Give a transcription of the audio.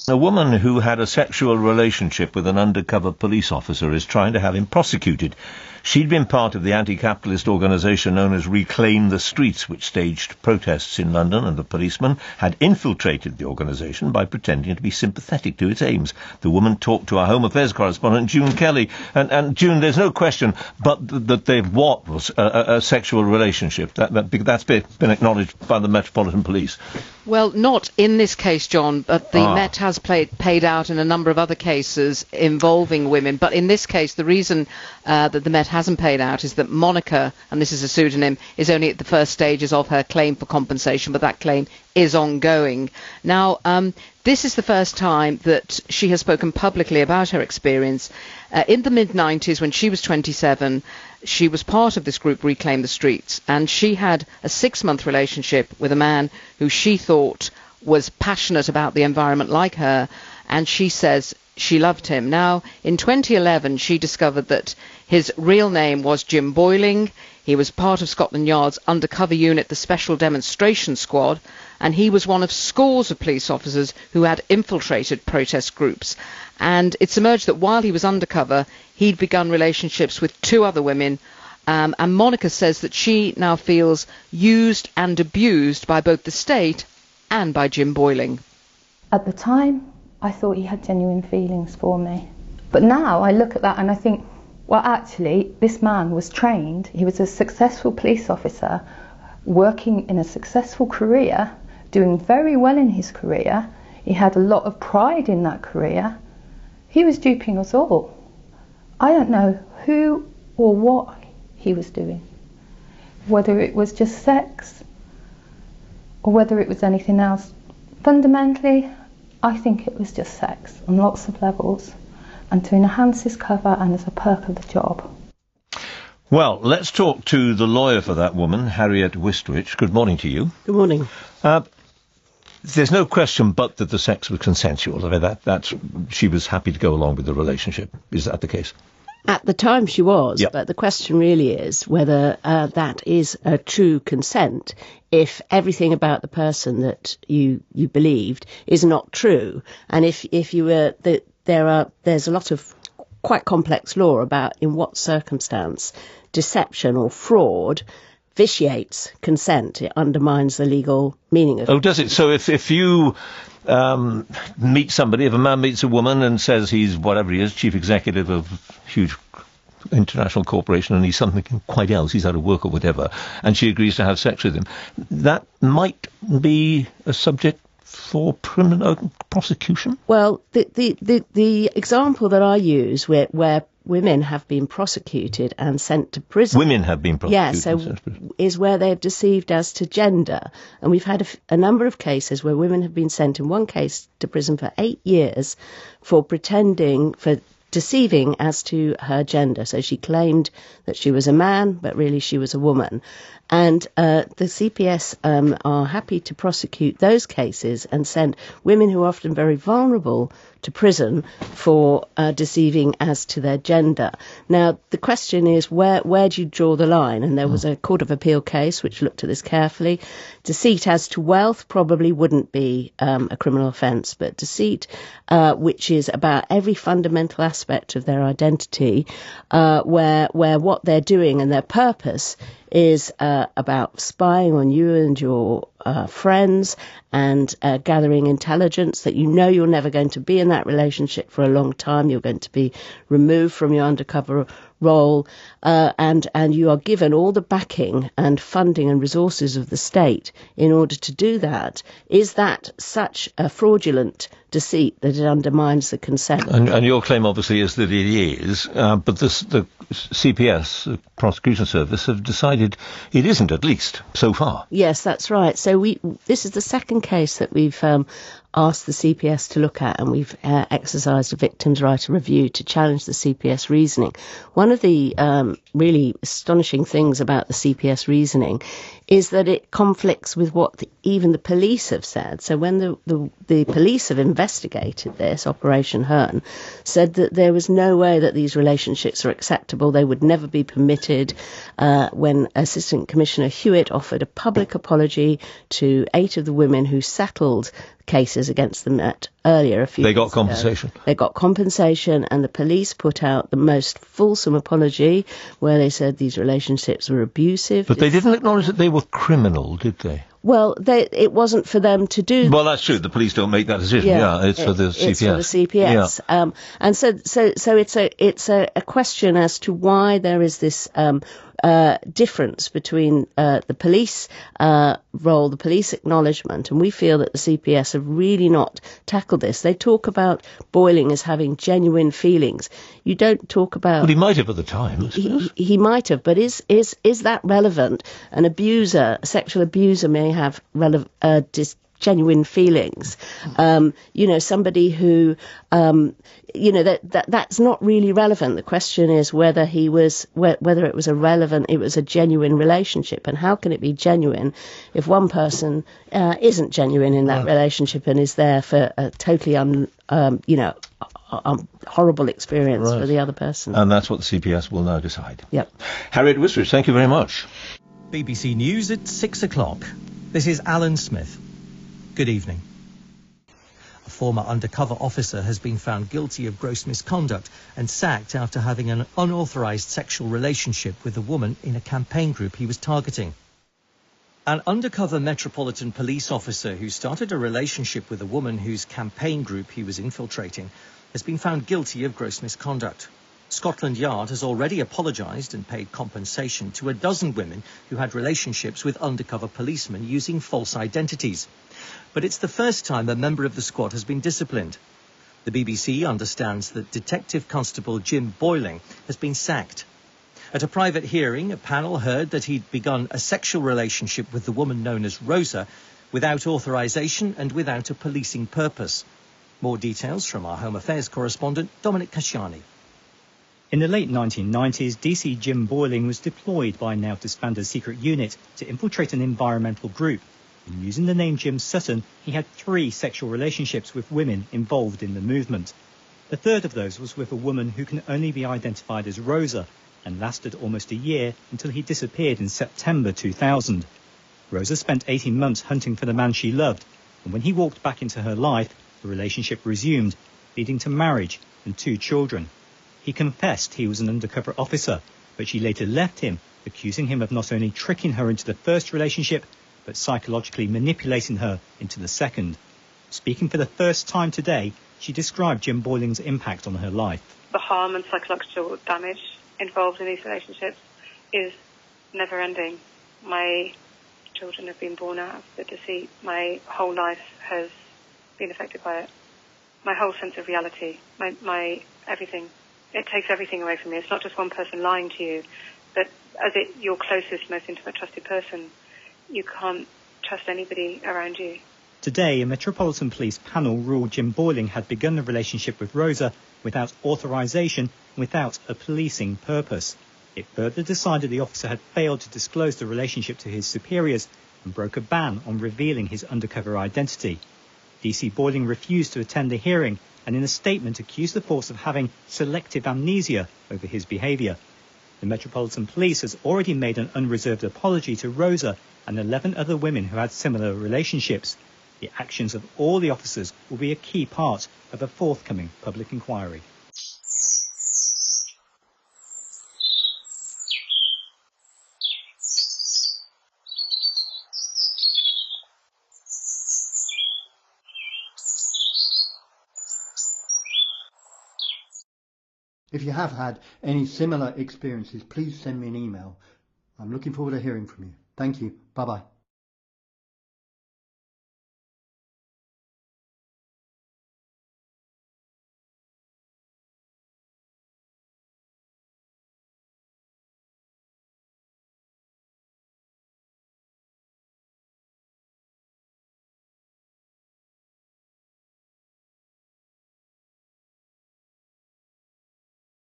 A woman who had a sexual relationship with an undercover police officer is trying to have him prosecuted. She'd been part of the anti-capitalist organisation known as Reclaim the Streets, which staged protests in London, and the policeman had infiltrated the organisation by pretending to be sympathetic to its aims. The woman talked to our Home Affairs correspondent, June Kelly. And June, there's no question but that there was a sexual relationship. That's been acknowledged by the Metropolitan Police. Well, not in this case, John, but the Met has paid out in a number of other cases involving women. But in this case, the reason that the Met hasn't paid out is that Monica, and this is a pseudonym, is only at the first stages of her claim for compensation, but that claim is ongoing. Now, this is the first time that she has spoken publicly about her experience. In the mid-90s, when she was 27, she was part of this group Reclaim the Streets, and she had a 6-month relationship with a man who she thought was passionate about the environment like her, and she says she loved him. Now, in 2011, she discovered that his real name was Jim Boyling. He was part of Scotland Yard's undercover unit, the Special Demonstration Squad, and he was one of scores of police officers who had infiltrated protest groups. And it's emerged that while he was undercover, he'd begun relationships with 2 other women, and Monica says that she now feels used and abused by both the state and by Jim Boyling. At the time, I thought he had genuine feelings for me. But now I look at that and I think, well, actually, this man was trained. He was a successful police officer, working in a successful career, doing very well in his career. He had a lot of pride in that career. He was duping us all. I don't know who or what he was doing, whether it was just sex or whether it was anything else. Fundamentally, I think it was just sex on lots of levels, and to enhance his cover and as a perk of the job. Well, let's talk to the lawyer for that woman, Harriet Wistwich. Good morning to you. Good morning. There's no question but that the sex was consensual. I mean, she was happy to go along with the relationship. Is that the case? At the time she was, Yep. But the question really is whether that is a true consent if everything about the person that you believed is not true. And if you were, there's a lot of quite complex law about in what circumstance deception or fraud vitiates consent. It undermines the legal meaning of it. Oh, does it? So if you meet somebody, if a man meets a woman and says he's whatever he is, chief executive of a huge international corporation, and he's something quite else, he's out of work or whatever, and she agrees to have sex with him, that might be a subject for criminal prosecution? Well, the example that I use where women have been prosecuted and sent to prison. Women have been prosecuted. Yeah, so is where they're deceived as to gender. And we've had a number of cases where women have been sent, in one case, to prison for 8 years for deceiving as to her gender. So she claimed that she was a man, but really she was a woman. And the CPS are happy to prosecute those cases and send women who are often very vulnerable to prison for deceiving as to their gender. Now, the question is, where do you draw the line? And there was a Court of Appeal case which looked at this carefully. Deceit as to wealth probably wouldn't be a criminal offence, but deceit, which is about every fundamental aspect of their identity, where what they're doing and their purpose is about spying on you and your friends and gathering intelligence that you know you're never going to be in that relationship for a long time. You're going to be removed from your undercover role, and you are given all the backing and funding and resources of the state in order to do that. Is that such a fraudulent deceit that it undermines the consent? And your claim, obviously, is that it is, but the CPS, the Prosecution Service, have decided it isn't, at least, so far. Yes, that's right. So this is the second case that we've asked the CPS to look at, and we've exercised a victim's right of review to challenge the CPS reasoning. One of the really astonishing things about the CPS reasoning is that it conflicts with what even the police have said. So when the police have investigated this, Operation Hearn, said that there was no way that these relationships are acceptable, they would never be permitted, when Assistant Commissioner Hewitt offered a public apology to 8 of the women who settled cases against the Met earlier. They got compensation. They got compensation, and the police put out the most fulsome apology where they said these relationships were abusive. But they didn't acknowledge that they were criminal, did they? Well, it wasn't for them to do. Well, that's true. The police don't make that decision. Yeah, it's for the CPS. It's for the CPS. Yeah. And so it's a question as to why there is this difference between the police role, the police acknowledgement, and we feel that the CPS have really not tackled this. They talk about Boiling as having genuine feelings. You don't talk about... Well, he might have at the time. He might have, but is that relevant? An abuser, a sexual abuser, may have genuine feelings. Somebody who, that's not really relevant. The question is whether it was a genuine relationship, and how can it be genuine if one person isn't genuine in that relationship and is there for a totally horrible experience for the other person. And that's what the CPS will now decide. Yep. Harriet Wistridge, thank you very much. BBC News at 6 o'clock. This is Alan Smith. Good evening. A former undercover officer has been found guilty of gross misconduct and sacked after having an unauthorised sexual relationship with a woman in a campaign group he was targeting. An undercover Metropolitan Police officer who started a relationship with a woman whose campaign group he was infiltrating has been found guilty of gross misconduct. Scotland Yard has already apologised and paid compensation to a dozen women who had relationships with undercover policemen using false identities. But it's the first time a member of the squad has been disciplined. The BBC understands that Detective Constable Jim Boiling has been sacked. At a private hearing, a panel heard that he'd begun a sexual relationship with the woman known as Rosa without authorisation and without a policing purpose. More details from our Home Affairs correspondent, Dominic Kashiani. In the late 1990s, DC Jim Boiling was deployed by a now disbanded secret unit to infiltrate an environmental group. And using the name Jim Sutton, he had 3 sexual relationships with women involved in the movement. The third of those was with a woman who can only be identified as Rosa, and lasted almost a year until he disappeared in September 2000. Rosa spent 18 months hunting for the man she loved, and when he walked back into her life, the relationship resumed, leading to marriage and 2 children. He confessed he was an undercover officer, but she later left him, accusing him of not only tricking her into the first relationship, but psychologically manipulating her into the second. Speaking for the first time today, she described Jim Boiling's impact on her life. The harm and psychological damage involved in these relationships is never ending. My children have been born out of the deceit. My whole life has been affected by it. My whole sense of reality, my everything. It takes everything away from me. It's not just one person lying to you, but as your closest, most intimate, trusted person, you can't trust anybody around you. Today, a Metropolitan Police panel ruled Jim Boiling had begun a relationship with Rosa without authorisation, without a policing purpose. It further decided the officer had failed to disclose the relationship to his superiors and broke a ban on revealing his undercover identity. DC Boiling refused to attend the hearing and in a statement accused the force of having selective amnesia over his behaviour. The Metropolitan Police has already made an unreserved apology to Rosa and 11 other women who had similar relationships. The actions of all the officers will be a key part of a forthcoming public inquiry. If you have had any similar experiences, please send me an email. I'm looking forward to hearing from you. Thank you. Bye-bye.